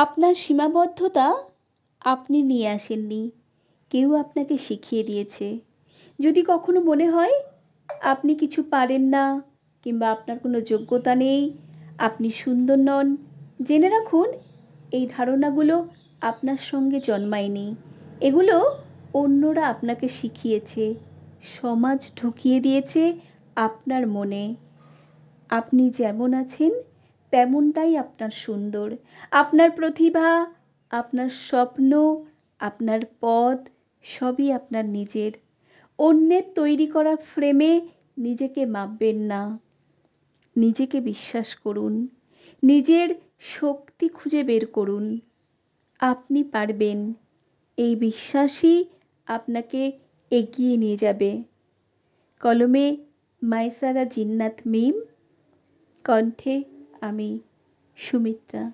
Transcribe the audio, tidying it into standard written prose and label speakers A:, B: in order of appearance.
A: আপনার সীমাবদ্ধতা আপনি নিয়ে আসেননি, কেউ আপনাকে শিখিয়ে দিয়েছে। যদি কখনো মনে হয় আপনি কিছু পারেন না কিংবা আপনার কোনো যোগ্যতা নেই, আপনি সুন্দর নন, জেনে রাখুন এই ধারণাগুলো আপনার সঙ্গে জন্মায়নি। এগুলো অন্যরা আপনাকে শিখিয়েছে, সমাজ ঢুকিয়ে দিয়েছে আপনার মনে। আপনি যেমন আছেন তেমনটাই আপনার সুন্দর। আপনার প্রতিভা, আপনার স্বপ্ন, আপনার পথ সবই আপনার নিজের। অন্যের তৈরি করা ফ্রেমে নিজেকে মাপবেন না। নিজেকে বিশ্বাস করুন, নিজের শক্তি খুঁজে বের করুন। আপনি পারবেন, এই বিশ্বাসই আপনাকে এগিয়ে নিয়ে যাবে। কলমে মাইসারা জিন্নাত মিম, কণ্ঠে আমি সুমিত্রা।